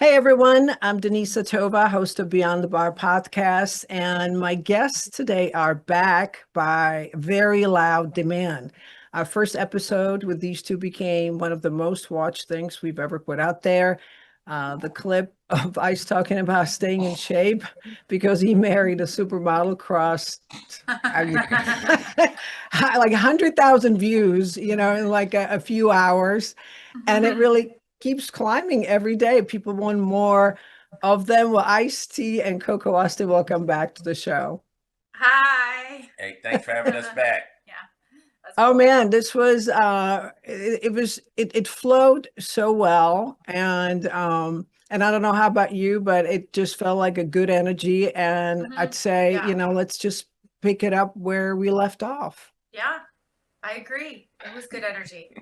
Hey everyone, I'm Denise Tova, host of Beyond the Bar podcast, and my guests today are back by very loud demand. Our first episode with these two became one of the most watched things we've ever put out there. The clip of Ice talking about staying in shape because he married a supermodel crossed like 100,000 views, in like a few hours. And it really keeps climbing every day. People want more of them. Well, Ice-T and Coco Austin, welcome back to the show. Hi. Hey, thanks for having us back. Yeah. Oh Cool. man, this was it flowed so well. And I don't know how about you, but it just felt like a good energy. And I'd say, Yeah. let's just pick it up where we left off. Yeah, I agree. It was good energy.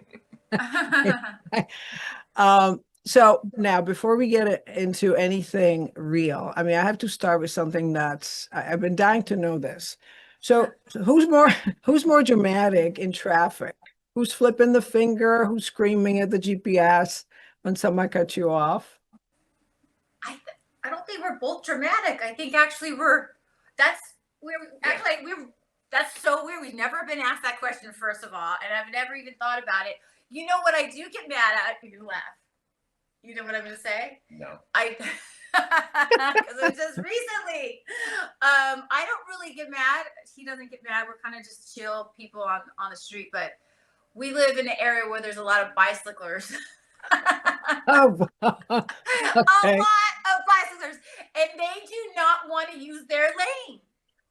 So now before we get into anything real, I have to start with something I've been dying to know this. So who's more dramatic in traffic? Who's flipping the finger? Who's screaming at the GPS when someone cuts you off? I don't think we're both dramatic. I think actually that's so weird. We've never been asked that question, first of all, and I've never even thought about it. You know what I do get mad at? You laugh. You know what I'm going to say? No. Because it was just recently. I don't really get mad. He doesn't get mad. We're kind of just chill people on the street, but we live in an area where there's a lot of bicyclers. Oh, A lot of bicyclers, and they do not want to use their lane.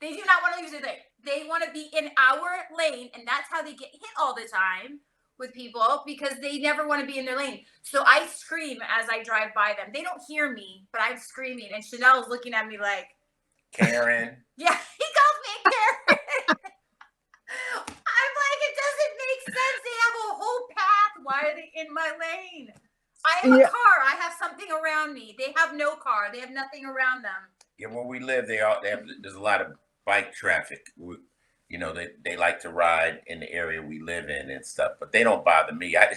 They do not want to use their lane. They want to be in our lane, and that's how they get hit all the time with people, because they never want to be in their lane. So I scream as I drive by them. They don't hear me, but I'm screaming, and Chanel is looking at me like, Karen. Yeah, he calls me Karen. I'm like, it doesn't make sense. They have a whole path. Why are they in my lane? I have a car. I have something around me. They have no car. They have nothing around them. Yeah, where we live, there's a lot of bike traffic. They like to ride in the area we live in and stuff, but they don't bother me. I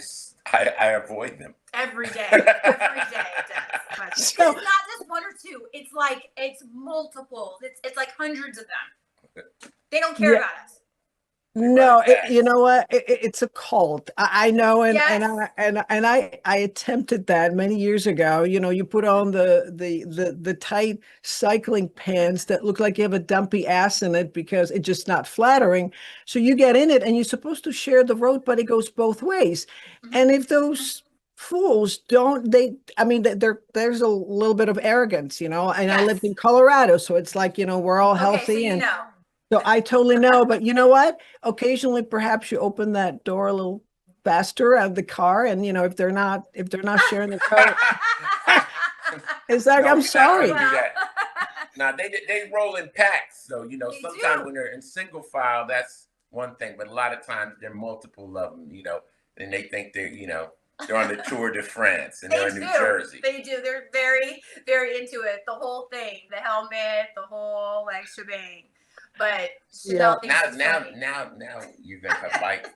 avoid them every day. Every day it does. But it's not just one or two. It's multiple. It's like hundreds of them. They don't care about us. No, you know what? It's a cult. I know, and Yes. I attempted that many years ago. You put on the tight cycling pants that look like you have a dumpy ass in it because it's just not flattering. So you get in it, and you're supposed to share the road, but it goes both ways. And if those fools don't, there's a little bit of arrogance, and I lived in Colorado, so it's like, we're all healthy, so and so I totally know. But you know what? Occasionally, perhaps you open that door a little faster out of the car, and if they're not sharing the car, it's like, I'm sorry. Now they roll in packs, so sometimes when they're in single file, that's one thing. But a lot of times there are multiple of them, and they think they're on the Tour de France and they're in New Jersey. They do. They're very, very into it. The whole thing, the helmet, the whole shebang. But now you're gonna have bike.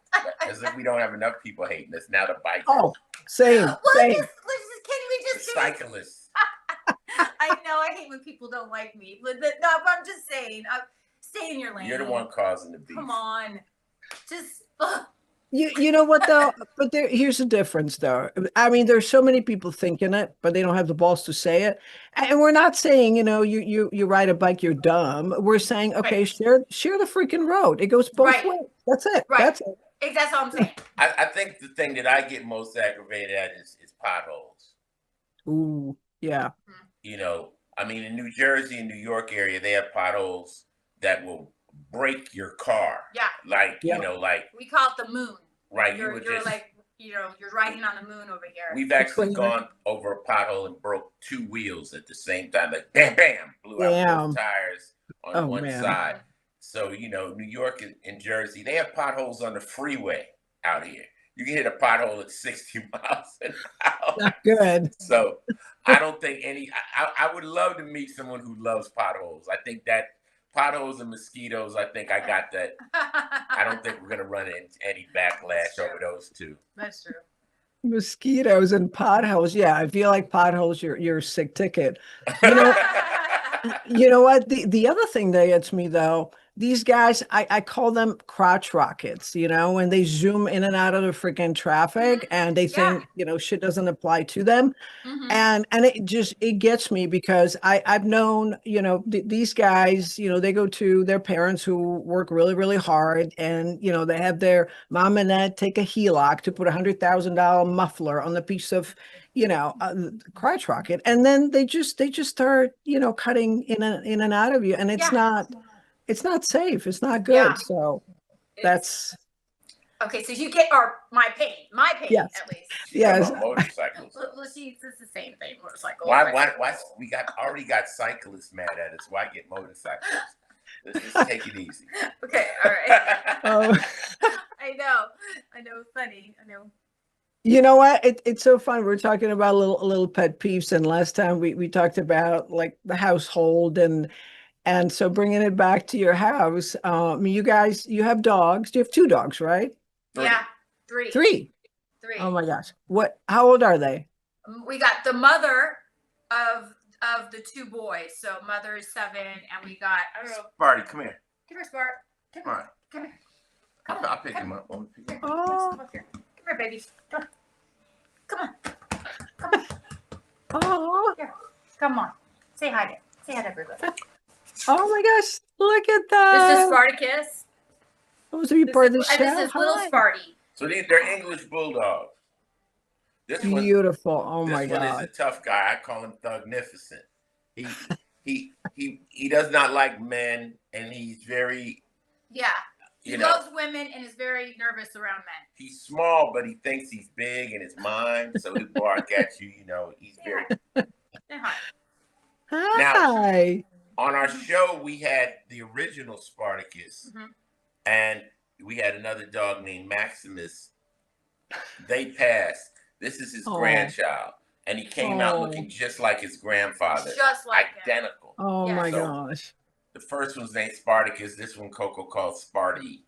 As if we don't have enough people hating us. Now the bike. Oh, same. Can we just cyclists? I know. I hate when people don't like me. But I'm just saying. Stay in your lane. You're the one causing the beef. Come on, just. You know what though? But here's the difference though. There's so many people thinking it, but they don't have the balls to say it. And we're not saying, you ride a bike, you're dumb. We're saying, okay, share the freaking road. It goes both ways. That's it. Right. That's it. That's all I'm saying. I think the thing that I get most aggravated at is potholes. Ooh, yeah. In New Jersey and New York area, they have potholes that will break your car. Yeah. Like we call it the moon. Right. You're riding on the moon over here. We've actually gone over a pothole and broke two wheels at the same time. Like bam, bam, blew out both tires on one side. So, New York and Jersey, they have potholes on the freeway out here. You can hit a pothole at 60 miles an hour. Not good. So I don't think I would love to meet someone who loves potholes. I think that potholes and mosquitoes, I think I got that. I don't think we're going to run into any backlash over those two. That's true. Mosquitoes and potholes. Yeah, I feel like potholes, you're a sick ticket. You know, you know what? The other thing that gets me though, these guys, I call them crotch rockets, when they zoom in and out of the freaking traffic and they think, shit doesn't apply to them. And it gets me because I've known, these guys, they go to their parents who work really, really hard, and they have their mom and dad take a HELOC to put $100,000 muffler on the piece of crotch rocket, and then they just start cutting in and out of you, and it's not safe, it's not good. So that's okay. So you get my pain, yes. At least. Yes. Motorcycles. Well, it's the same thing. Motorcycles. Why we already got cyclists mad at us? Why get motorcycles? Let's just take it easy. Okay. All right. I know. Funny. I know. You know what? It's so fun. We're talking about little pet peeves, and last time we talked about like the household and so bringing it back to your house. You guys, you have dogs. You have 2 dogs, right? Yeah, 3. 3. Oh my gosh! How old are they? We got the mother of the 2 boys. So mother is 7, and we got Sparty, come here. Come here, Spart. Come here. I'll pick him up. Come up here. Come here, baby. Come on. Oh. Here. Come on. Say hi to everybody. Oh my gosh! Look at that. This is Spartacus. Supposed to be part of the show. This is little Sparty. So they're English Bulldogs. Beautiful. Oh my God. This one is a tough guy. I call him Thugnificent. He does not like men, and he's very he loves women and is very nervous around men. He's small, but he thinks he's big in his mind, so he'll bark at you. He's very. Hi. Now, on our show, we had the original Spartacus, and we had another dog named Maximus. They passed. This is his grandchild, and he came out looking just like his grandfather, just like identical. Oh my gosh! The first one's named Spartacus. This one Coco called Sparty.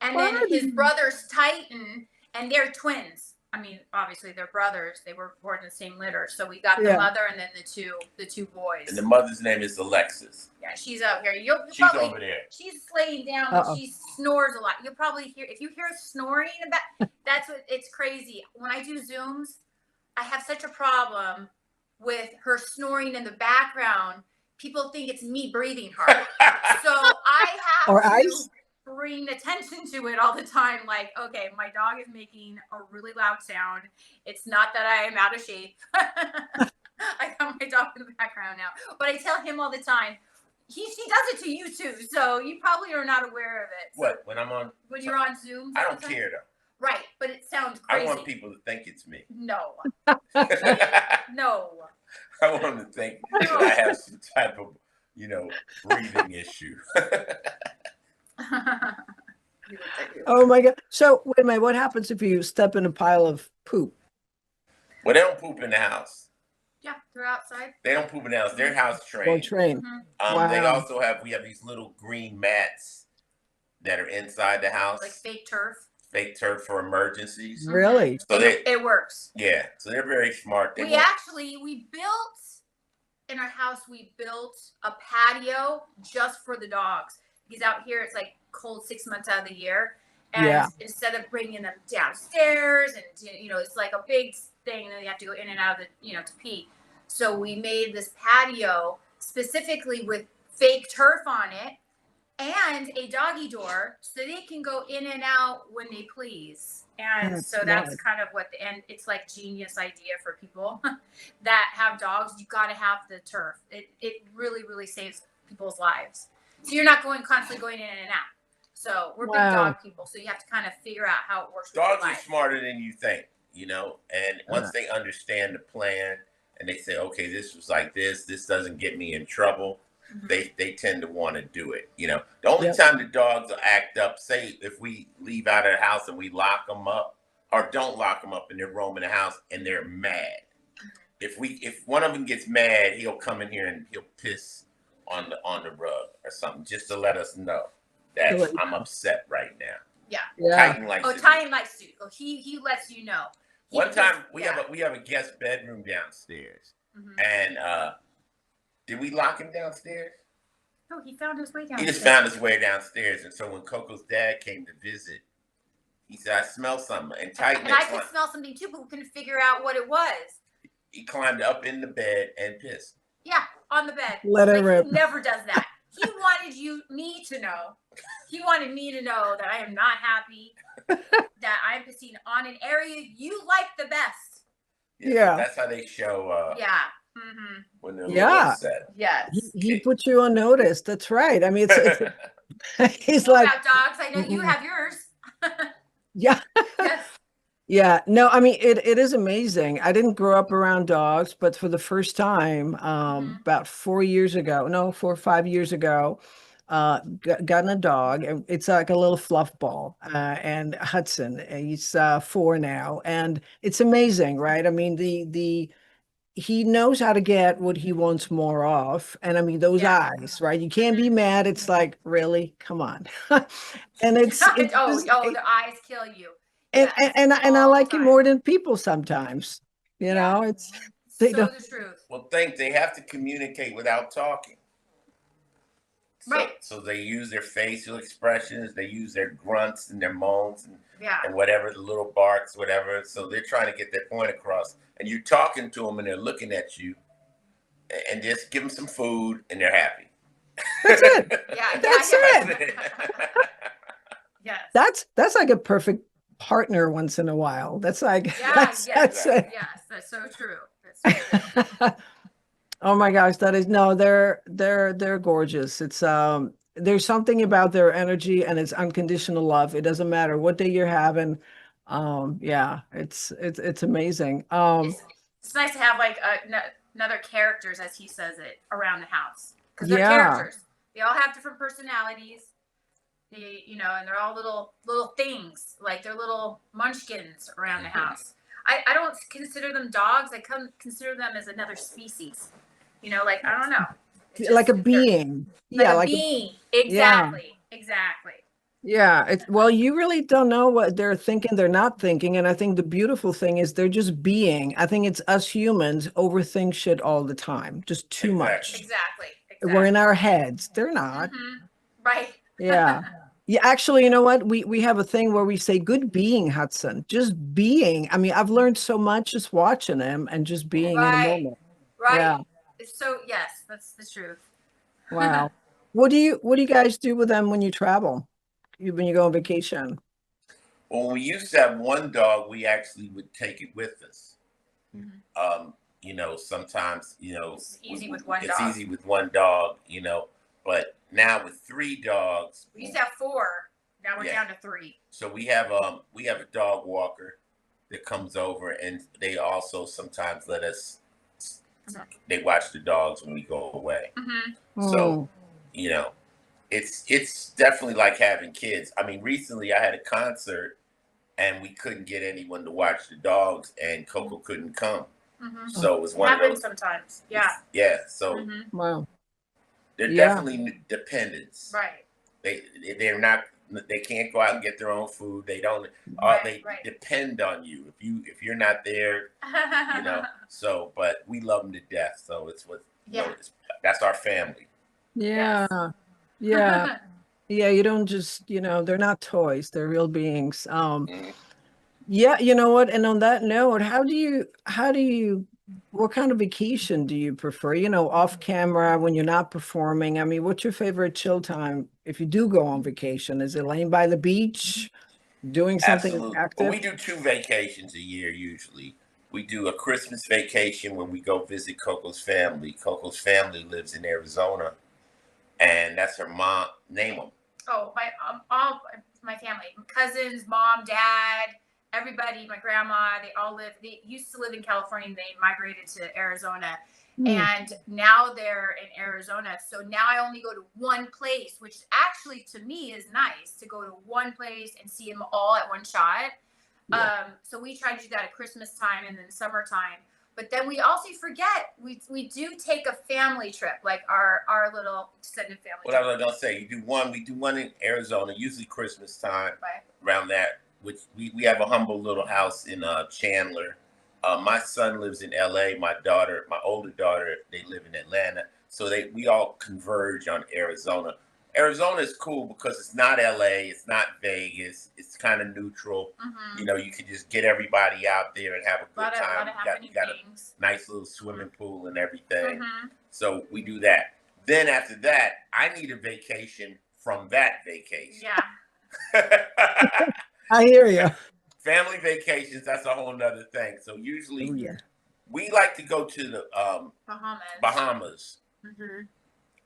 And then his brother's Titan, and they're twins. I mean, obviously they're brothers. They were born in the same litter. So we got the mother and then the two boys. And the mother's name is Alexis. Yeah, she's out here. She's over there. She's laying down, but she snores a lot. You'll probably hear, if you hear snoring about, it's crazy. When I do Zooms, I have such a problem with her snoring in the background. People think it's me breathing hard. So I have to bring attention to it all the time. Like, okay, my dog is making a really loud sound. It's not that I am out of shape. I got my dog in the background now. But I tell him all the time, she does it to you too. So you probably are not aware of it. What? When you're on Zoom? I don't care though. Right, but it sounds crazy. I want people to think it's me. No. No. I want them to think that I have some type of, breathing issue. Oh my God. So wait a minute, what happens if you step in a pile of poop? Well, they don't poop in the house. Yeah, they're outside. They don't poop in the house. They're house trained. Well trained. Wow. They also we have these little green mats that are inside the house. Like fake turf. Fake turf for emergencies. Really? So it works. Yeah. So they're very smart. We built in our house, we built a patio just for the dogs. Because out here it's like cold 6 months out of the year. And instead of bringing them downstairs and, it's like a big thing and then you have to go in and out of the, to pee. So we made this patio specifically with fake turf on it and a doggy door so they can go in and out when they please. And that's kind of and it's like genius idea for people that have dogs. You got to have the turf. It really, really saves people's lives. So you're not constantly going in and out. So we're big dog people. So you have to kind of figure out how it works. Dogs are smarter than you think, and once they understand the plan and they say, okay, this was like this doesn't get me in trouble. They tend to want to do it. The only time the dogs will act up, say if we leave out of the house and we lock them up or don't lock them up and they're roaming the house and they're mad. If one of them gets mad, he'll come in here and he'll piss on the rug or something just to let us know that I'm upset right now. Yeah. Titan likes Titan likes to. He lets you know. One time we have a guest bedroom downstairs, and did we lock him downstairs? No, he found his way downstairs. He just found his way downstairs, and so when Coco's dad came to visit, he said, "I smell something." And I could smell something too, but we couldn't figure out what it was. He climbed up in the bed and pissed. Yeah, on the bed. Let it rip. He never does that. He wanted me to know. He wanted me to know that I am not happy, that I'm pissing on an area you like the best. Yeah. That's how they show. When they're upset. Yes. He put you on notice. That's right. I mean, it's he's like about dogs. I know you have yours. Yeah. Yes. Yeah. No, I mean, it is amazing. I didn't grow up around dogs, but for the first time, about 4 or 5 years ago, gotten a dog. It's like a little fluff ball, and Hudson, he's 4 now, and it's amazing, right? I mean, he knows how to get what he wants more of. And I mean, those eyes, right? You can't be mad. It's like, really? Come on. And it's the eyes kill you. And I like it more than people sometimes. You know, it's the truth. Well, they have to communicate without talking. Right. So they use their facial expressions, they use their grunts and their moans and whatever, the little barks, whatever. So they're trying to get their point across. And you're talking to them and they're looking at you, and just give them some food and they're happy. That's it. That's it. Yes. That's like a perfect partner once in a while. That's like that's it. Yes, that's so true. That's so true. Oh my gosh, they're gorgeous. It's there's something about their energy, and it's unconditional love. It doesn't matter what day you're having. It's amazing. It's nice to have like another characters, as he says it, around the house, because they're characters. They all have different personalities. They, and they're all little things, like they're little munchkins around the house. I don't consider them dogs. I consider them as another species. Like, I don't know. Like a being. Like a being. Exactly. Yeah. Well, you really don't know what they're thinking. They're not thinking. And I think the beautiful thing is they're just being. I think it's us humans overthink shit all the time. Just too much. Exactly. We're in our heads. They're not. Right. Yeah. Yeah, actually, you know what? We have a thing where we say good being, Hudson. Just being. I mean, I've learned so much just watching them and just being in the moment. Right. Yeah. So yes, that's the truth. Wow. What do you guys do with them when you travel? When you go on vacation? Well, we used to have one dog, we actually would take it with us. Sometimes, it's easy with one dog. It's easy with one dog, but now with 3 dogs. We used to have 4. Now we're down to 3. So we have a dog walker that comes over, and they also sometimes let us. They watch the dogs when we go away. So, it's definitely like having kids. I mean, recently I had a concert and we couldn't get anyone to watch the dogs, and Coco couldn't come. So it was one of those. Sometimes. Yeah. Yeah. So wow. They're definitely dependents. Right. They're not. They can't go out and get their own food. They don't. They depend on you. If you're not there, So, but we love them to death. So it's what. That's our family. Yeah. Yes. Yeah. You don't just. They're not toys. They're real beings. Yeah. You know what? And on that note, how do you? What kind of vacation do you prefer? Off camera when you're not performing. I mean, what's your favorite chill time if you do go on vacation? Is it laying by the beach, doing something active? Well, we do 2 vacations a year usually. We do a Christmas vacation when we go visit Coco's family. Coco's family lives in Arizona, and that's her mom. Name them. Oh, all my family, cousins, mom, dad. Everybody, my grandma, they used to live in California, and they migrated to Arizona. And now they're in Arizona. So now I only go to one place, which actually to me is nice, to go to one place and see them all at one shot. So we try to do that at Christmas time and then summertime. But then we also forget, we do take a family trip, like our little extended family trip. What I was going to say, we do one in Arizona, usually Christmas time, around that which we have a humble little house in Chandler. My son lives in LA. My older daughter, they live in Atlanta. So we all converge on Arizona. Arizona is cool because it's not LA, it's not Vegas, it's kind of neutral. You know, you can just get everybody out there and have a good time. You got a nice little swimming pool and everything. So we do that. Then after that, I need a vacation from that vacation. Yeah. I hear you. Family vacations, that's a whole nother thing. So usually we like to go to the Bahamas.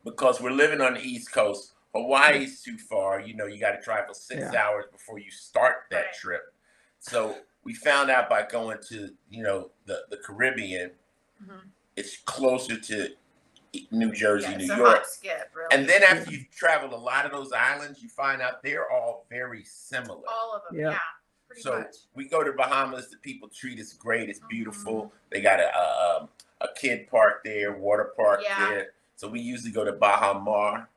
Because we're living on the East Coast. Hawaii's too far. You know, you got to travel 6 hours before you start that trip. So we found out by going to, you know, the Caribbean, it's closer to New Jersey, New York. Really. And then after you've traveled a lot of those islands, you find out they're all very similar. All of them, yeah. So much. We go to Bahamas. The people treat us great. It's beautiful. They got a kid park there, water park there. So we usually go to Baha Mar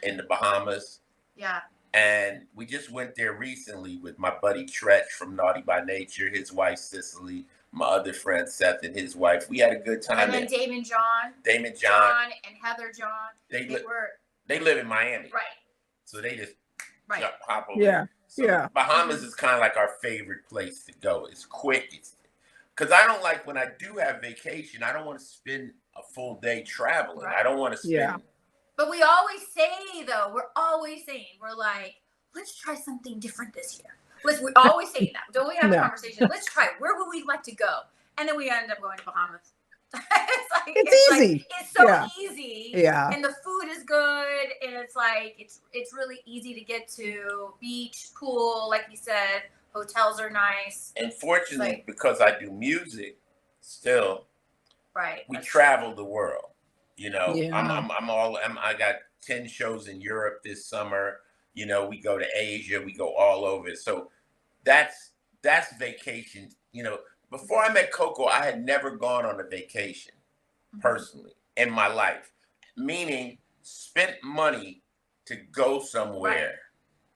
in the Bahamas. Yeah. And we just went there recently with my buddy Tretch from Naughty by Nature, his wife Cicely, my other friend Seth and his wife. We had a good time. And then Damon John and Heather John. They live in Miami. Right. So they just hop over. Yeah. So Bahamas is kind of like our favorite place to go. It's quick. Because I don't like when I do have vacation, I don't want to spend a full day traveling. I don't want to spend. Yeah. But we always say, though, we're like, let's try something different this year. We always say that. Don't we have a conversation? Let's try it. Where would we like to go? And then we end up going to Bahamas. It's easy. Like, it's so easy. Yeah. And the food is good. And it's like, it's really easy to get to. Beach, pool, like you said. Hotels are nice. And fortunately, because I do music still, we travel the world. You know, I got 10 shows in Europe this summer. You know, we go to Asia, we go all over. So that's vacation. You know, before I met Coco, I had never gone on a vacation personally in my life, meaning spent money to go somewhere.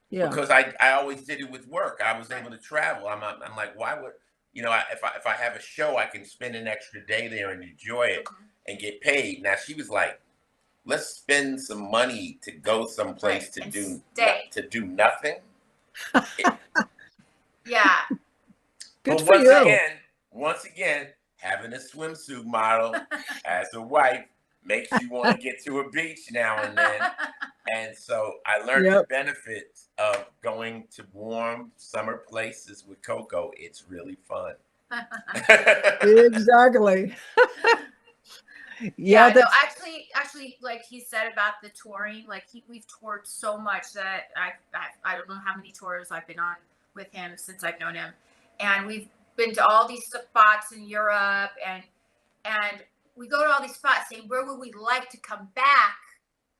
Yeah. Because I always did it with work. I was able to travel. I'm like, why would, you know, if I have a show, I can spend an extra day there and enjoy it and get paid. Now she was like, let's spend some money to go someplace to do nothing. Yeah. Good for you. Once again, having a swimsuit model as a wife makes you want to get to a beach now and then. And so I learned the benefits of going to warm summer places with Coco. It's really fun. Exactly. No, actually, like he said about the touring, like we've toured so much that I don't know how many tours I've been on with him since I've known him, and we've been to all these spots in Europe, and we go to all these spots saying, where would we like to come back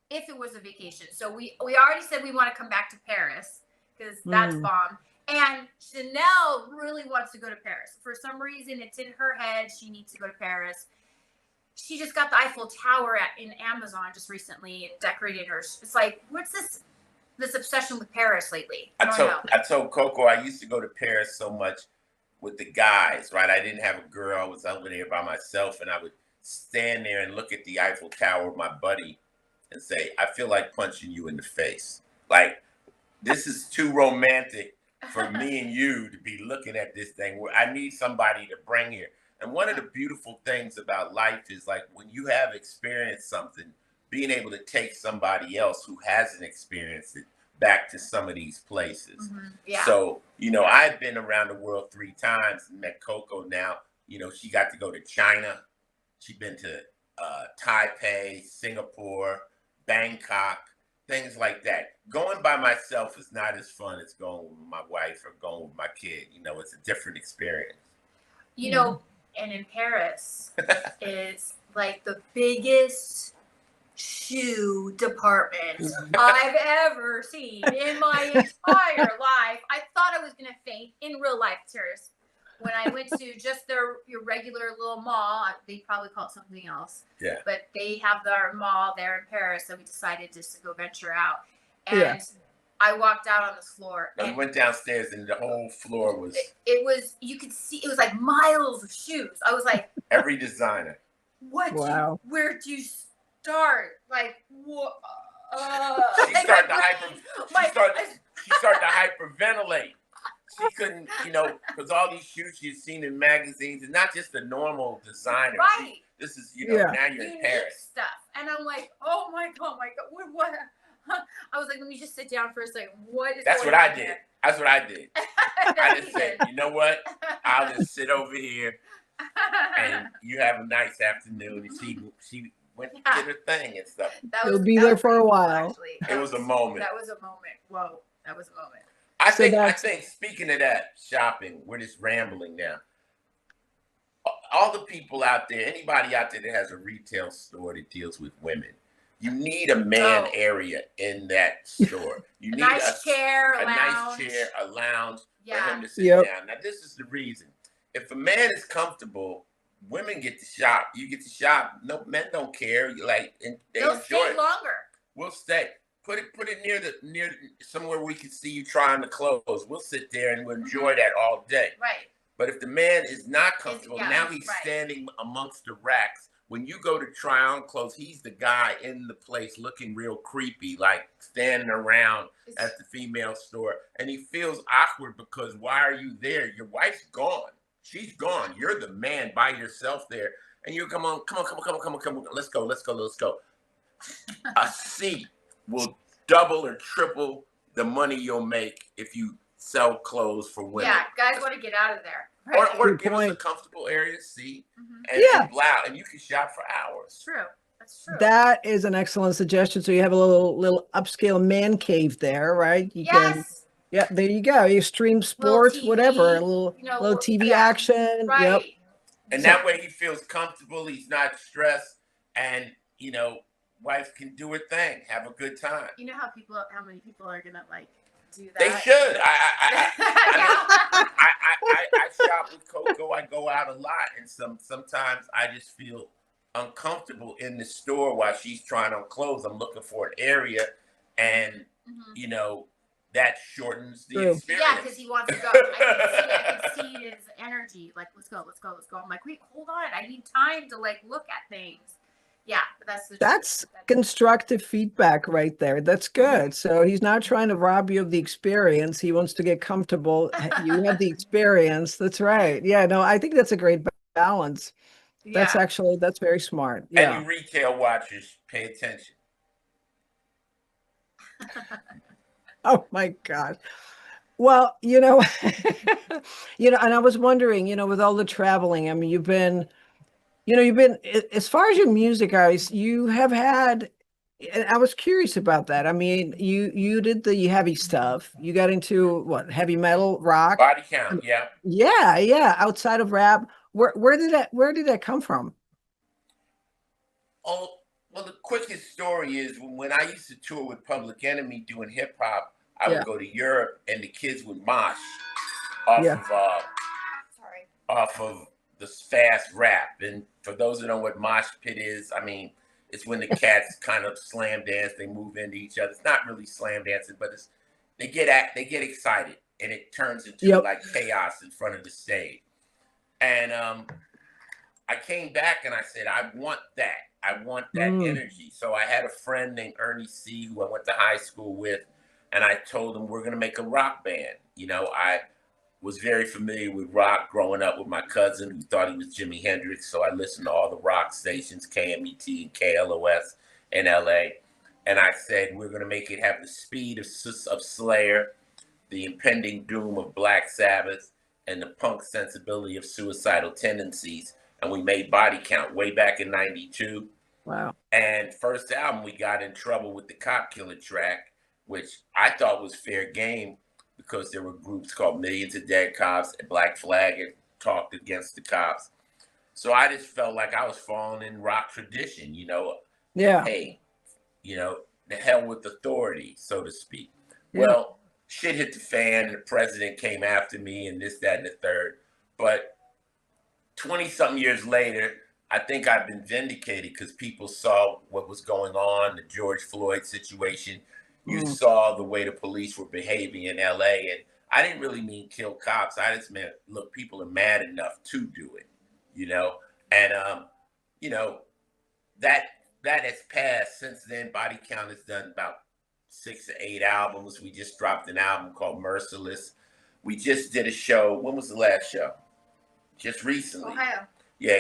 if it was a vacation? So we already said we want to come back to Paris because that's bomb. And Chanel really wants to go to Paris. For some reason, it's in her head. She needs to go to Paris. She just got the Eiffel Tower in Amazon just recently, decorated hers. It's like, what's this obsession with Paris lately? I told Coco I used to go to Paris so much with the guys, right? I didn't have a girl. I was over there by myself, and I would stand there and look at the Eiffel Tower with my buddy and say, I feel like punching you in the face. Like, this is too romantic for me and you to be looking at this thing. Where I need somebody to bring here. And one of the beautiful things about life is like when you have experienced something, being able to take somebody else who hasn't experienced it back to some of these places. So, you know, I've been around the world 3 times and met Coco now. You know, she got to go to China. She's been to Taipei, Singapore, Bangkok, things like that. Going by myself is not as fun as going with my wife or going with my kid. You know, it's a different experience. You know, and in Paris is like the biggest shoe department I've ever seen in my entire life. I thought I was going to faint in real life, serious. When I went to just your regular little mall, they probably call it something else. Yeah. But they have their mall there in Paris, so we decided just to go venture out. And I walked out on the floor. No, we went downstairs and the whole floor was. It was, you could see, it was like miles of shoes. I was like, every designer. Wow. Where'd you start? Like, what? She started to hyperventilate. She couldn't, because all these shoes she'd seen in magazines, and not just the normal designer. Right. This is, now you're in Paris. Stuff. And I'm like, oh my God, what? I was like, let me just sit down for a second. What is That's going what on I did. here? That's what I did. I just said, you know what? I'll just sit over here and you have a nice afternoon. And she went and did her thing and stuff. You'll be there for a while. Actually. It was a moment. That was a moment. Whoa, that was a moment. I think speaking of that, shopping, we're just rambling now. All the people out there, anybody out there that has a retail store that deals with women, you need a man area in that store. You need a nice chair, a lounge for him to sit down. Now, this is the reason. If a man is comfortable, women get to shop. You get to shop. No, men don't care. They'll stay longer. We'll stay. Put it near somewhere we can see you trying the clothes. We'll sit there and we'll enjoy that all day. Right. But if the man is not comfortable, now he's standing amongst the racks. When you go to try on clothes, he's the guy in the place looking real creepy, like standing around at the female store. And he feels awkward because why are you there? Your wife's gone. She's gone. You're the man by yourself there. And you come on. Let's go. A seat will double or triple the money you'll make if you sell clothes for women. Yeah, guys want to get out of there. Right. Or give us a comfortable area to see and loud, and you can shop for hours. True. That's true. That is an excellent suggestion. So you have a little upscale man cave there, right? Yeah, there you go. You stream sports, whatever, a little TV action. Right. Yep. And that way he feels comfortable. He's not stressed, and wife can do her thing, have a good time. You know how many people are gonna do that? They should. I shop with Coco. I go out a lot, and sometimes I just feel uncomfortable in the store while she's trying on clothes. I'm looking for an area, and that shortens the experience. Yeah, because he wants to go. I can see his energy. Like, let's go. I'm like, wait, hold on. I need time to look at things. Yeah, but that's constructive feedback right there. That's good. So he's not trying to rob you of the experience. He wants to get comfortable. You have the experience. That's right. Yeah, no, I think that's a great balance. Yeah. That's very smart. Yeah. Any retail watchers, pay attention. Oh my God. Well, and I was wondering, with all the traveling, I mean, you've been, as far as your music goes, you have had, and I was curious about that. I mean, you did the heavy stuff. You got into what, heavy metal, rock? Body count, yeah. Yeah. Outside of rap, where did that come from? Oh, well, the quickest story is when I used to tour with Public Enemy doing hip hop, I would go to Europe and the kids would mosh off of the fast rap. And for those who know what mosh pit is, I mean, it's when the cats kind of slam dance, they move into each other. It's not really slam dancing, but they get excited and it turns into chaos in front of the stage. And I came back and I said, I want that. I want that energy. So I had a friend named Ernie C, who I went to high school with, and I told him we're going to make a rock band. I was very familiar with rock growing up with my cousin who thought he was Jimi Hendrix. So I listened to all the rock stations, KMET and KLOS in LA. And I said, we're going to make it have the speed of Slayer, the impending doom of Black Sabbath, and the punk sensibility of Suicidal Tendencies. And we made Body Count way back in 92. Wow. And first album, we got in trouble with the Cop Killer track, which I thought was fair game because there were groups called Millions of Dead Cops and Black Flag and talked against the cops. So I just felt like I was falling in rock tradition, Yeah. Hey, the hell with authority, so to speak. Yeah. Well, shit hit the fan and the president came after me and this, that, and the third. But 20-something years later, I think I've been vindicated because people saw what was going on, the George Floyd situation. you saw the way the police were behaving in LA. And I didn't really mean kill cops. I just meant, look, people are mad enough to do it, you know? And, you know, that has passed. Since then, Body Count has done about 6 to 8 albums. We just dropped an album called Merciless. We just did a show. When was the last show? Just recently. Ohio. Yeah,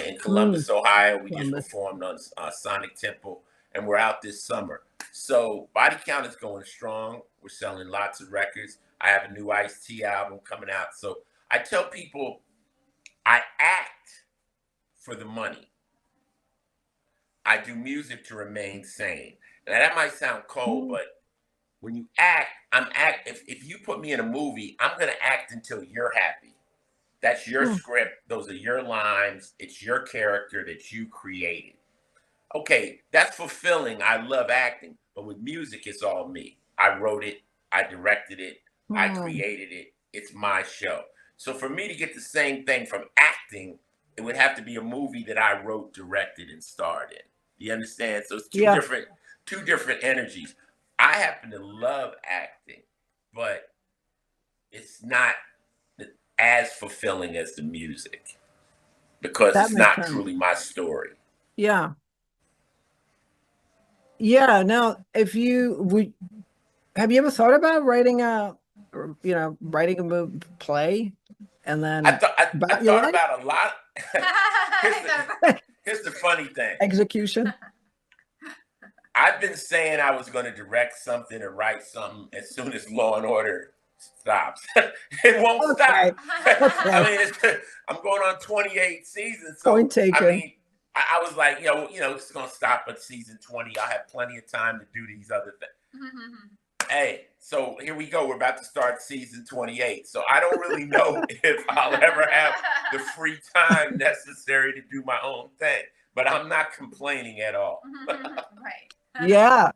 in Columbus, Ohio. We just performed on Sonic Temple, and we're out this summer. So Body Count is going strong. We're selling lots of records. I have a new Ice-T album coming out. So I tell people I act for the money. I do music to remain sane. Now that might sound cold, but when you act, if you put me in a movie, I'm gonna act until you're happy. That's your script. Those are your lines. It's your character that you created. Okay, that's fulfilling. I love acting, but with music, it's all me. I wrote it. I directed it. I created it. It's my show. So for me to get the same thing from acting, it would have to be a movie that I wrote, directed, and starred in. You understand? So it's two different energies. I happen to love acting, but it's not as fulfilling as the music because it's not truly my story. Yeah. Yeah. Now, have you ever thought about writing a play? And then I thought about a lot. Here's the funny thing. Execution. I've been saying I was going to direct something or write something as soon as Law and Order stops. It won't stop. I mean, I'm going on 28 seasons. So, Point taken. I mean, I was like, it's going to stop at season 20. I'll have plenty of time to do these other things. Hey, so here we go. We're about to start season 28. So I don't really know if I'll ever have the free time necessary to do my own thing. But I'm not complaining at all. Right. Yeah.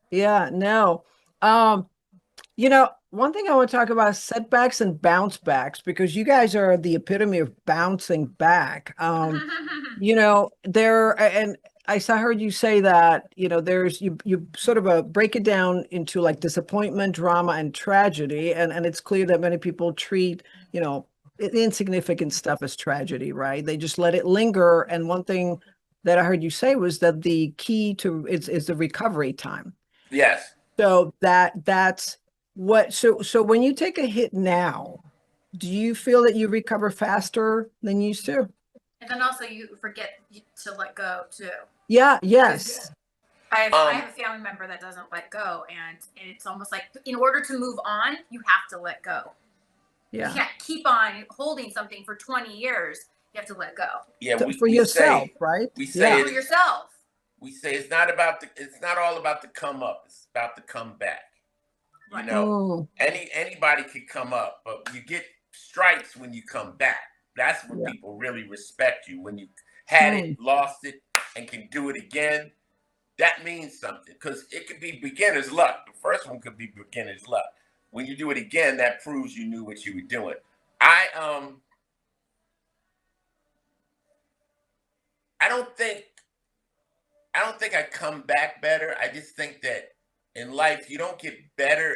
No. One thing I want to talk about is setbacks and bounce backs, because you guys are the epitome of bouncing back. And I heard you say that, there's, you sort of break it down into like disappointment, drama, and tragedy. And it's clear that many people treat, insignificant stuff as tragedy, right? They just let it linger. And one thing that I heard you say was that the key to is the recovery time. Yes. So that's what, so when you take a hit now, do you feel that you recover faster than you used to? And then also you forget to let go too. Yeah. Yes. I have a family member that doesn't let go, and it's almost like in order to move on, you have to let go. Yeah. You can't keep on holding something for 20 years. You have to let go. Yeah, for yourself, right? We say for yourself. We say it's not all about the come up. It's about the come back. Right. Anybody could come up, but you get stripes when you come back. That's when people really respect you. When you had it, lost it, and can do it again, that means something. Because it could be beginner's luck. The first one could be beginner's luck. When you do it again, that proves you knew what you were doing. I don't think I come back better. I just think that in life, you don't get better.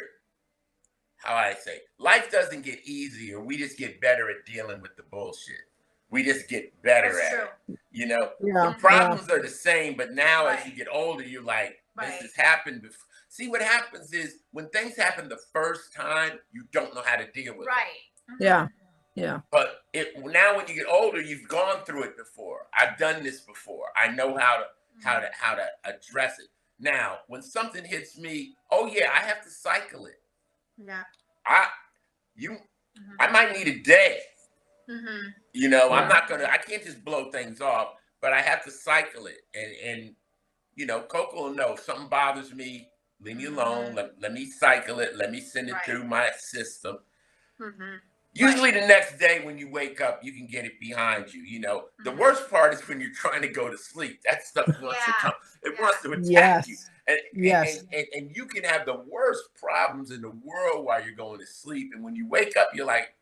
How I say, life doesn't get easier. We just get better at dealing with the bullshit. We just get better at it. The problems are the same, but now as you get older, you're like, this has happened before. See, what happens is when things happen the first time, you don't know how to deal with it. Yeah. Yeah. But now when you get older, you've gone through it before. I've done this before. I know how to address it. Now, when something hits me, I have to cycle it. Yeah. I might need a day. I can't just blow things off, but I have to cycle it. And Coco will know if something bothers me, leave me alone. Let me cycle it. Let me send it through my system. Usually the next day when you wake up, you can get it behind you. The worst part is when you're trying to go to sleep. That stuff wants to come. It wants to attack you. And you can have the worst problems in the world while you're going to sleep. And when you wake up, you're like,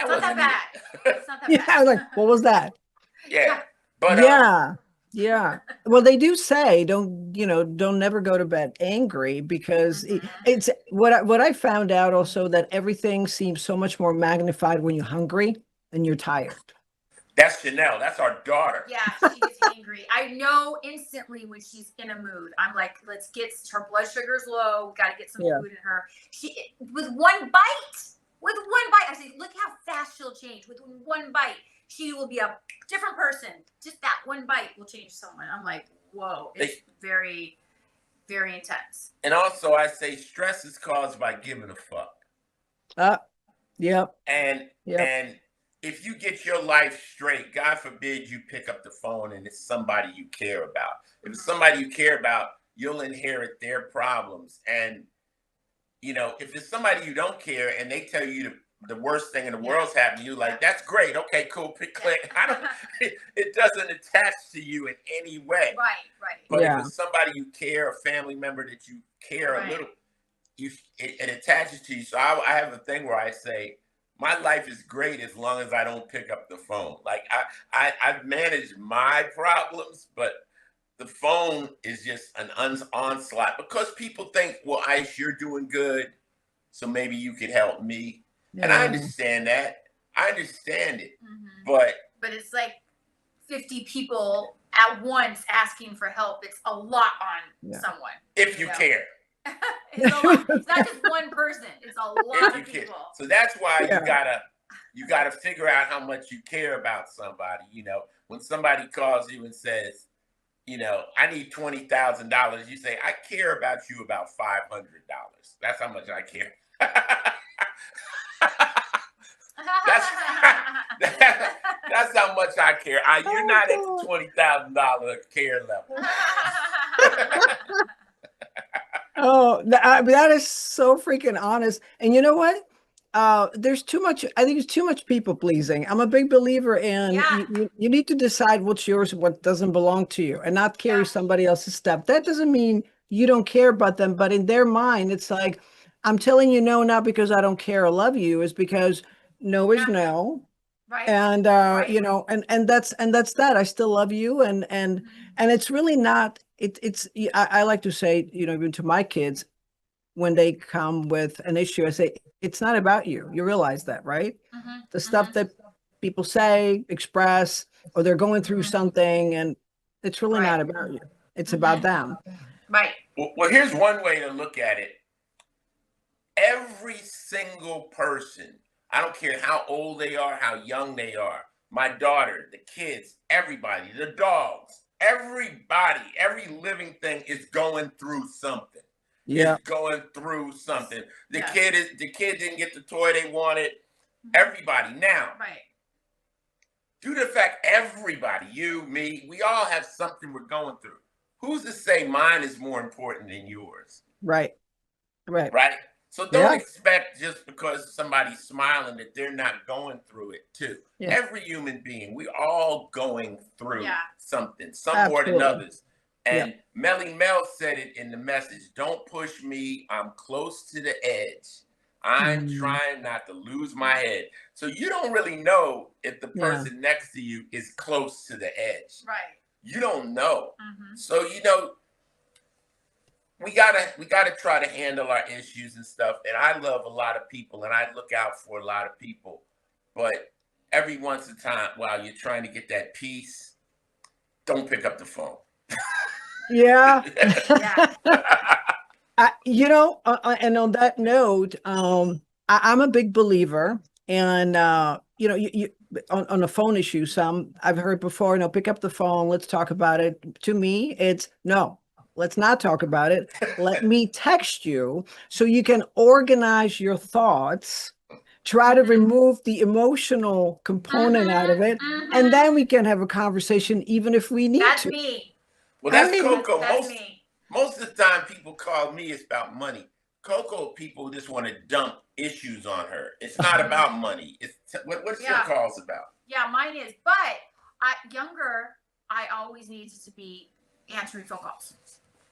It's not that bad. It's not that bad. I was like, what was that? Yeah. But Yeah. Well, they do say don't never go to bed angry, because it's what I found out also, that everything seems so much more magnified when you're hungry and you're tired. That's Chanel. That's our daughter. Yeah, she gets angry. I know instantly when she's in a mood. I'm like, let's get her blood sugar's low. We got to get some food in her. She with one bite. I say, look how fast she'll change. With one bite, she will be a different person. Just that one bite will change someone. I'm like, whoa, it's very, very intense. And also, I say stress is caused by giving a fuck. Yep. And if you get your life straight, God forbid you pick up the phone and it's somebody you care about. If it's somebody you care about, you'll inherit their problems. And, if it's somebody you don't care and they tell you the worst thing in the world's happening to you, like, that's great. Okay, cool. Click. It doesn't attach to you in any way. Right. But if it's somebody you care, a family member that you care a little, it attaches to you. So I have a thing where I say, my life is great as long as I don't pick up the phone. Like I've managed my problems, but the phone is just an onslaught, because people think, well, Ice, you're doing good, so maybe you could help me. And I understand that. I understand it. But it's like 50 people at once asking for help. It's a lot on someone. If you care. It's a lot. It's not just one person. It's a lot of people. So that's why you gotta figure out how much you care about somebody. When somebody calls you and says, I need $20,000, you say, I care about you about $500. That's how much I care. That's how much I care. You're not at the $20,000 care level. That is so freaking honest. And you know what? There's too much. I think it's too much people pleasing. I'm a big believer in you need to decide what's yours and what doesn't belong to you, and not carry somebody else's stuff. That doesn't mean you don't care about them, but in their mind, it's like, I'm telling you no, not because I don't care or love you, is because no is no. Right. And and that's that. I still love you, and it's really not. I like to say, even to my kids, when they come with an issue, I say, it's not about you. You realize that, right? The stuff that people say, express, or they're going through something, and it's really not about you. It's about them. Right. Well, here's one way to look at it. Every single person, I don't care how old they are, how young they are, my daughter, the kids, everybody, the dogs, everybody, every living thing is going through something. Is going through something. The kid didn't get the toy they wanted. Everybody now. Right. Due to the fact everybody, you, me, we all have something we're going through. Who's to say mine is more important than yours? Right. So don't expect just because somebody's smiling that they're not going through it too. Every human being, we all going through something, some more than others. And Melly Mel said it in the message, don't push me, I'm close to the edge. I'm trying not to lose my head. So you don't really know if the person next to you is close to the edge. Right. You don't know. So, we gotta try to handle our issues and stuff. And I love a lot of people and I look out for a lot of people. But every once in a time, while you're trying to get that peace, don't pick up the phone. And on that note, I'm a big believer, and you on the phone issue. I've heard before, pick up the phone, let's talk about it. To me, it's no, let's not talk about it. Let me text you so you can organize your thoughts. Try to remove the emotional component out of it, and then we can have a conversation, even if we need to. That's me. Well, that's Coco. Most of the time people call me, it's about money. Coco people just want to dump issues on her. It's not about money. It's what's your calls about? Yeah, mine is. But I always needed to be answering phone calls.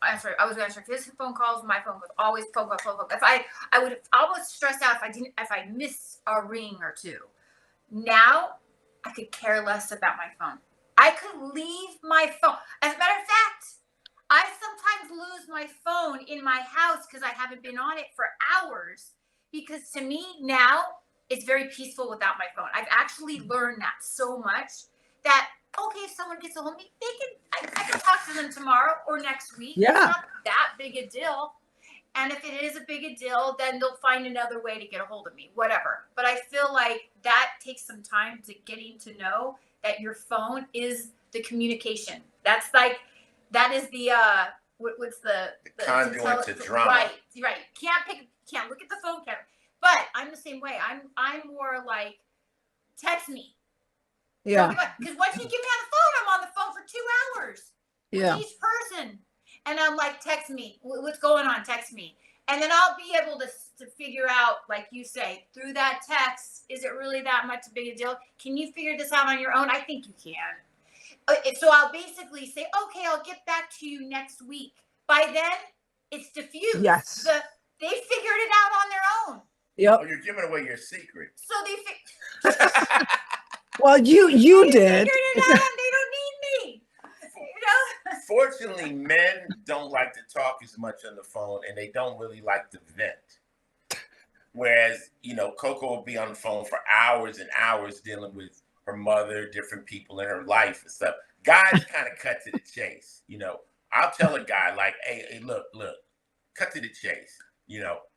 I was answering his phone calls. My phone was always phone call. If I would almost stress out if I missed a ring or two. Now I could care less about my phone. I could leave my phone. As a matter of fact, I sometimes lose my phone in my house because I haven't been on it for hours. Because to me now, it's very peaceful without my phone. I've actually learned that so much that, okay, if someone gets a hold of me, I can talk to them tomorrow or next week. Yeah. It's not that big a deal. And if it is a big a deal, then they'll find another way to get a hold of me, whatever. But I feel like that takes some time to getting to know that your phone is the communication. That's like, that is the what's the conduit to drama. Right. Can't look at the phone, but I'm the same way. I'm more like, text me. Yeah. Because once you give me on the phone, I'm on the phone for 2 hours with each person, and I'm like, text me. What's going on? Text me, and then I'll be able to figure out, like you say, through that text, is it really that much a big a deal? Can you figure this out on your own? I think you can. So I'll basically say, okay, I'll get back to you next week. By then, it's diffused. Yes. They figured it out on their own. Yep. Oh, you're giving away your secret. So they well, you did. figured it out. They don't need me. Fortunately, men don't like to talk as much on the phone, and they don't really like to vent. Whereas, Coco will be on the phone for hours and hours dealing with her mother, different people in her life and stuff. Guys kind of cut to the chase. I'll tell a guy like, hey, look, cut to the chase.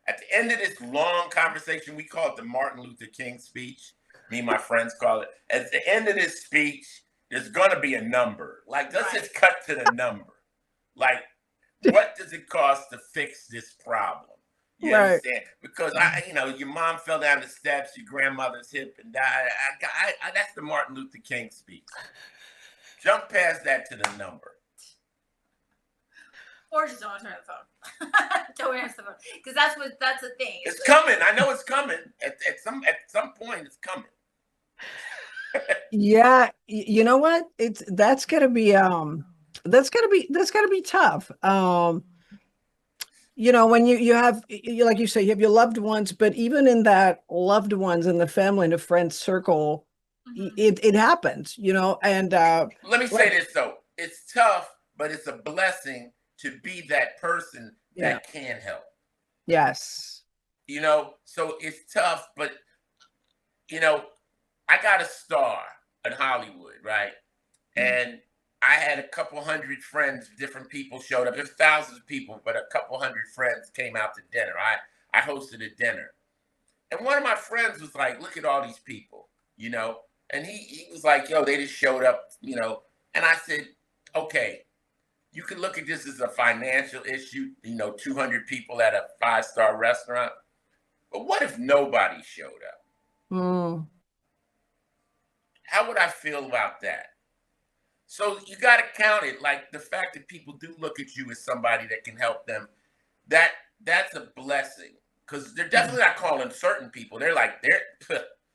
At the end of this long conversation, we call it the Martin Luther King speech. Me and my friends call it. At the end of this speech, there's going to be a number. Like, let's just cut to the number. Like, what does it cost to fix this problem? You understand? Because your mom fell down the steps, your grandmother's hip and died. That's the Martin Luther King speech. Jump past that to the number. Or just don't answer the phone. Don't answer the phone, because that's the thing. It's coming. I know it's coming. At some point, it's coming. Yeah, you know what? That's gonna be tough. When you have, like you say, you have your loved ones, but even in that loved ones in the family and the friend circle, it happens, and let me say this though. It's tough, but it's a blessing to be that person that can help. Yes. So it's tough, but I got a star in Hollywood, right? And I had a couple hundred friends, different people showed up. There's thousands of people, but a couple hundred friends came out to dinner. I hosted a dinner. And one of my friends was like, look at all these people, And he was like, yo, they just showed up, And I said, okay, you can look at this as a financial issue, 200 people at a 5-star restaurant. But what if nobody showed up? How would I feel about that? So you got to count it, like the fact that people do look at you as somebody that can help them. That's a blessing, because they're definitely not calling certain people. They're like,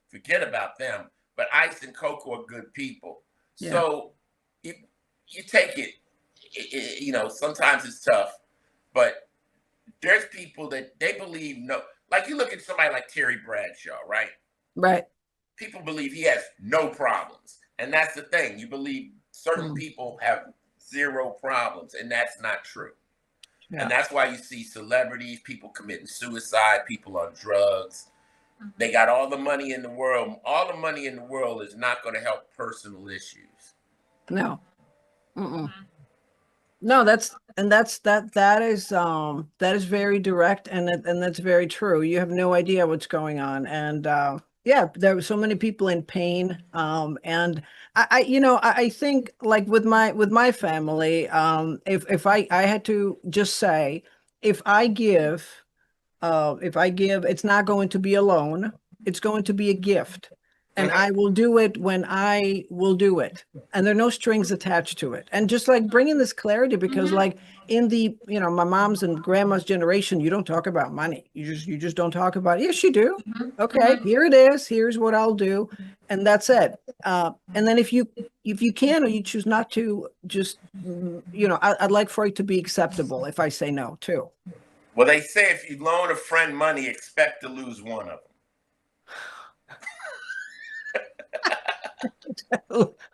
forget about them. But Ice and Coco are good people. Yeah. So you take it. Sometimes it's tough, but there's people that they believe like you look at somebody like Terry Bradshaw, right? Right. People believe he has no problems. And that's the thing. You believe certain people have zero problems, and that's not true. Yeah. And that's why you see celebrities, people committing suicide, people on drugs. They got all the money in the world. All the money in the world is not going to help personal issues. No. No, that is very direct, and that's very true. You have no idea what's going on, and there were so many people in pain, and I think, like with my family, if I had to just say, if I give, it's not going to be a loan, it's going to be a gift. And I will do it when I will do it. And there are no strings attached to it. And just like bringing this clarity, because like in the, my mom's and grandma's generation, you don't talk about money. You just don't talk about it. Yes, you do. Okay, here it is. Here's what I'll do. And that's it. And then if you can, or you choose not to, just, I'd like for it to be acceptable if I say no too. Well, they say if you loan a friend money, expect to lose one of them.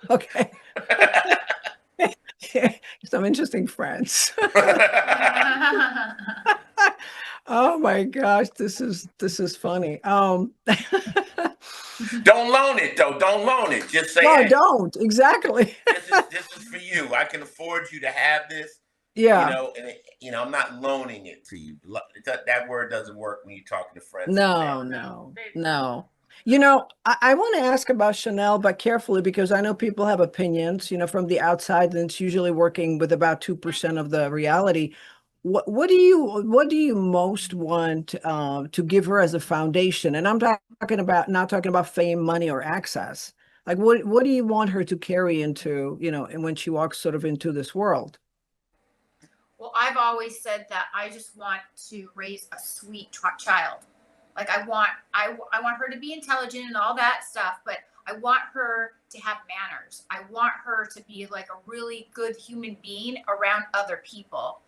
Okay. interesting friends. Oh my gosh, this is funny. Don't loan it though. Don't loan it. Just say, no, hey, don't. Exactly. this is for you. I can afford you to have this. Yeah. You know, and I'm not loaning it to you. That word doesn't work when you're talking to friends. No. You know, I want to ask about Chanel, but carefully, because I know people have opinions, you know, from the outside, and it's usually working with about 2% of the reality. What do you most want to give her as a foundation? And I'm not talking about fame, money, or access. Like, what do you want her to carry into, you know, and when she walks sort of into this world? Well, I've always said that I just want to raise a sweet child. Like I want her to be intelligent and all that stuff, but I want her to have manners. I want her to be like a really good human being around other people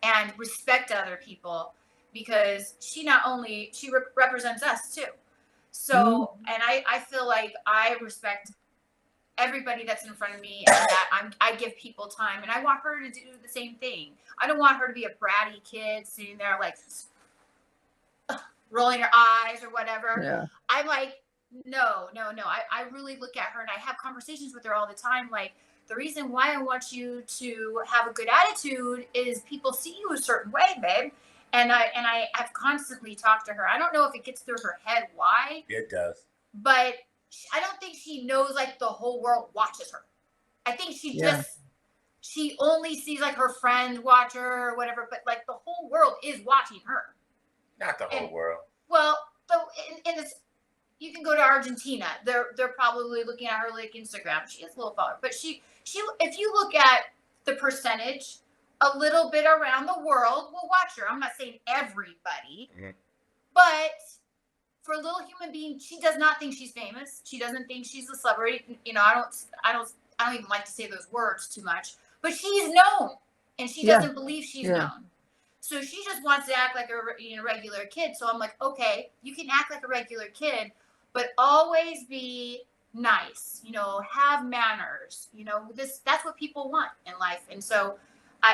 and respect other people, because she represents us too. So, and I feel like I respect everybody that's in front of me, and that I give people time, and I want her to do the same thing. I don't want her to be a bratty kid sitting there like rolling her eyes or whatever. Yeah. I'm like, no. I really look at her and I have conversations with her all the time. Like, the reason why I want you to have a good attitude is people see you a certain way, babe. And I have constantly talked to her. I don't know if it gets through her head why. It does. But I don't think she knows like the whole world watches her. I think she only sees like her friends watch her or whatever, but like the whole world is watching her. Not the whole world. Well, in this, you can go to Argentina. They're probably looking at her like Instagram. She has a little follower, but she if you look at the percentage, a little bit around the world will watch her. I'm not saying everybody, but for a little human being, she does not think she's famous. She doesn't think she's a celebrity. You know, I don't even like to say those words too much, but she's known, and she doesn't believe she's known. So she just wants to act like a regular kid. So I'm like, okay, you can act like a regular kid, but always be nice. You know, have manners. You know, that's what people want in life. And so,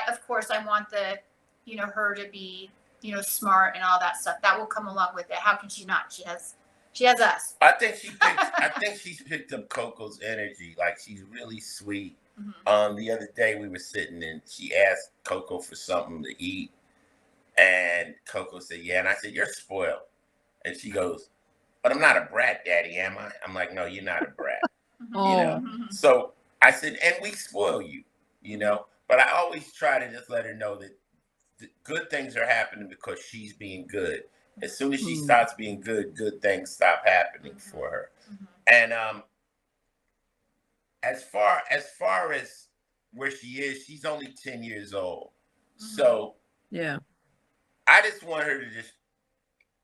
of course, I want her to be, smart and all that stuff. That will come along with it. How can she not? She has us. I think she's picked up Coco's energy. Like, she's really sweet. The other day we were sitting and she asked Coco for something to eat. And Coco said, yeah. And I said, you're spoiled. And she goes, but I'm not a brat, Daddy, am I? I'm like, no, you're not a brat. You know? So I said, and we spoil you, But I always try to just let her know that good things are happening because she's being good. As soon as she starts being good, good things stop happening for her. And as far as where she is, she's only 10 years old. So yeah. I just want her to just,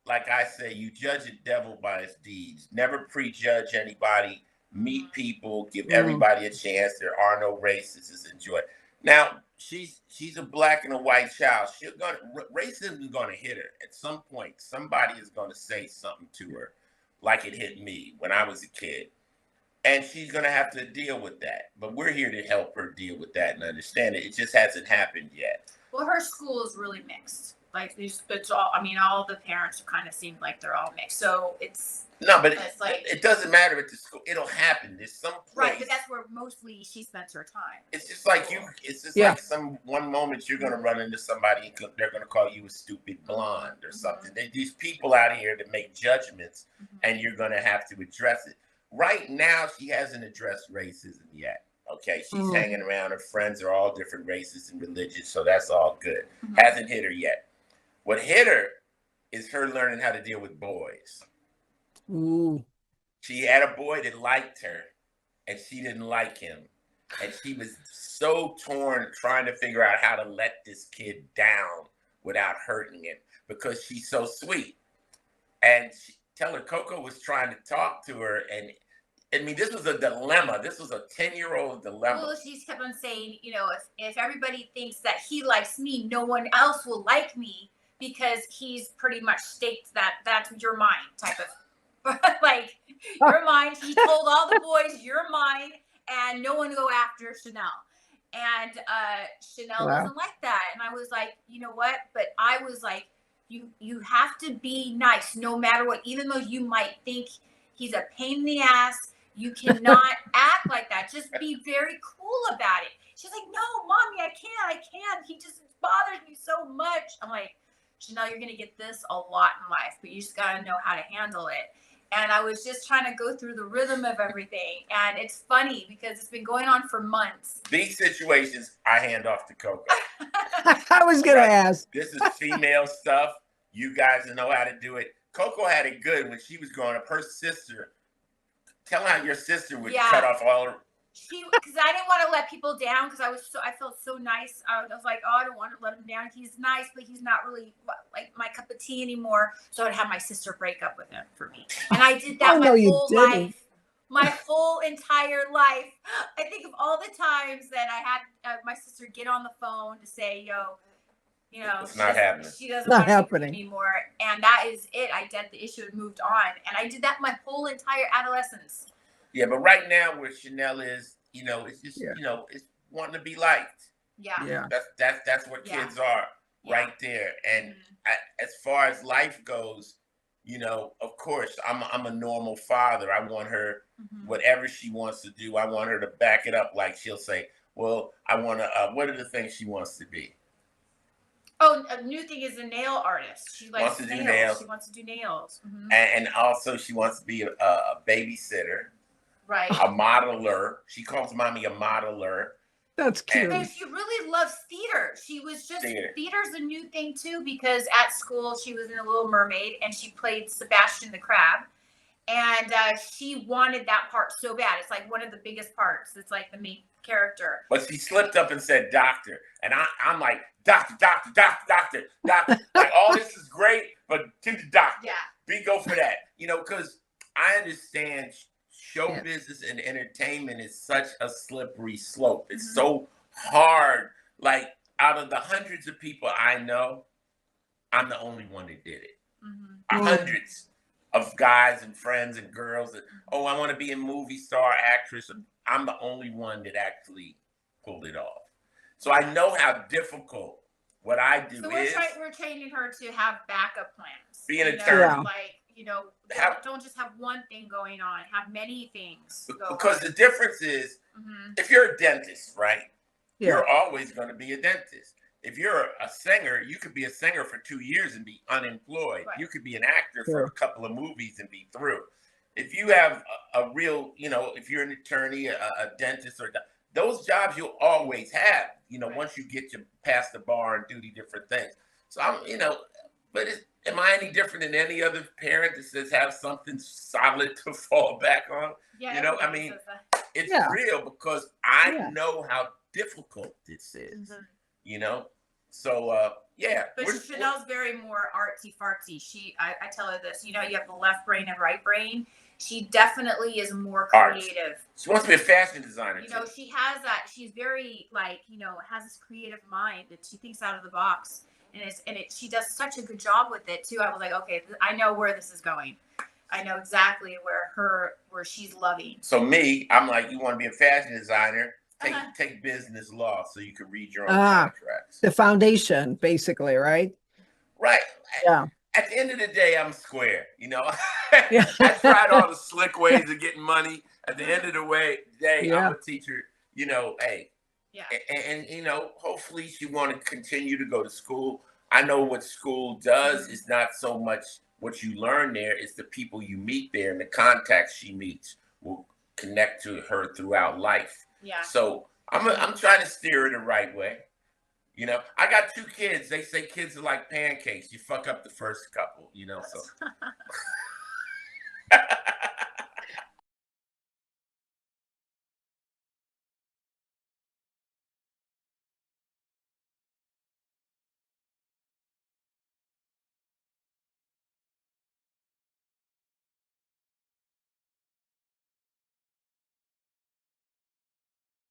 like I say, you judge a devil by his deeds. Never prejudge anybody. Meet people. Give everybody a chance. There are no races. Just enjoy. Now, she's a black and a white child. Racism is going to hit her. At some point, somebody is going to say something to her like it hit me when I was a kid. And she's going to have to deal with that. But we're here to help her deal with that and understand it. It just hasn't happened yet. Well, her school is really mixed. Like, it's all, all the parents kind of seem like they're all mixed. So it's... No, but it doesn't matter at the school. It'll happen. There's some place. Right, but that's where mostly she spends her time. It's just like like one moment you're going to run into somebody and they're going to call you a stupid blonde or something. These people out here that make judgments and you're going to have to address it. Right now, she hasn't addressed racism yet. Okay, she's hanging around. Her friends are all different races and religions, so that's all good. Hasn't hit her yet. What hit her is her learning how to deal with boys. She had a boy that liked her, and she didn't like him. And she was so torn trying to figure out how to let this kid down without hurting him because she's so sweet. And tell her Coco was trying to talk to her, and this was a dilemma. This was a 10-year-old dilemma. Well, she kept on saying, if everybody thinks that he likes me, no one else will like me because he's pretty much states that that's your mind type of, like, you're mine. He told all the boys, you're mine, and no one go after Chanel. And Chanel Wow. doesn't like that. And I was like, you know what? But I was like, you have to be nice no matter what, even though you might think he's a pain in the ass. You cannot act like that. Just be very cool about it. She's like, no, mommy, I can't. He just bothers me so much. I'm like, Chanel, you're going to get this a lot in life, but you just got to know how to handle it. And I was just trying to go through the rhythm of everything. And it's funny because it's been going on for months. These situations, I hand off to Coco. I was going to ask. This is female stuff. You guys know how to do it. Coco had it good when she was growing up. Her sister, tell her how your sister would cut off all her. Because I didn't want to let people down because I felt so nice. I was like, oh, I don't want to let him down. He's nice, but he's not really like my cup of tea anymore. So I'd have my sister break up with him for me. And I did that my whole life. My whole entire life. I think of all the times that I had my sister get on the phone to say, yo, you know, it's not happening. She doesn't want to be anymore. And that is it. I did the issue and moved on. And I did that my whole entire adolescence. Yeah, but right now where Chanel is, you know, it's just, you know, it's wanting to be liked. Yeah. That's what kids are right there. And as far as life goes, you know, of course, I'm a normal father. I want her, whatever she wants to do, I want her to back it up. Like she'll say, well, I want to, what are the things she wants to be? Oh, a new thing is a nail artist. She likes wants to do nails. She wants to do nails. And also she wants to be a babysitter. Right. A modeler. She calls mommy a modeler. That's cute. And she really loves theater. She was just, theater's a new thing too, because at school she was in The Little Mermaid and she played Sebastian the Crab. And she wanted that part so bad. It's like one of the biggest parts. It's like the main character. But she slipped up and said doctor. And I'm like, doctor. Like, all this is great, but to the doctor. Yeah. Go for that. You know, because I understand show business and entertainment is such a slippery slope. It's so hard. Like, out of the hundreds of people I know, I'm the only one that did it. Hundreds of guys and friends and girls that, I want to be a movie star, actress. I'm the only one that actually pulled it off. So I know how difficult what I do is. So we're training her to have backup plans. Be an attorney. Like, you know, don't just have one thing going on. Have many things. Because the difference is, if you're a dentist, right? You're always going to be a dentist. If you're a singer, you could be a singer for 2 years and be unemployed. Right. You could be an actor for a couple of movies and be through. If you have a real, you know, if you're an attorney, a dentist, or those jobs you'll always have, you know, once you get past the bar and do the different things. So I'm, you know, but am I any different than any other parent that says have something solid to fall back on? Yeah, you know, I mean, it's real because I know how difficult this is, you know? So, But Chanel's very more artsy fartsy. I tell her this, you know, you have the left brain and right brain. She definitely is more creative. She wants to be a fashion designer. You know, she has that. She's very, like, you know, has this creative mind that she thinks out of the box. And she does such a good job with it too. I was like, okay, I know where this is going. I know exactly where she's loving. So I'm like, you want to be a fashion designer? Take business law so you can read your own contracts. The foundation, basically, right? Right. Yeah. At the end of the day, I'm square. You know, I tried all the slick ways of getting money. At the end of the day, I'm a teacher. You know, hey. Yeah. And you know, hopefully she want to continue to go to school. I know what school does is not so much what you learn there, it's the people you meet there and the contacts she meets will connect to her throughout life. Yeah. So I'm trying to steer her the right way. You know, I got 2 kids. They say kids are like pancakes. You fuck up the first couple, you know, so.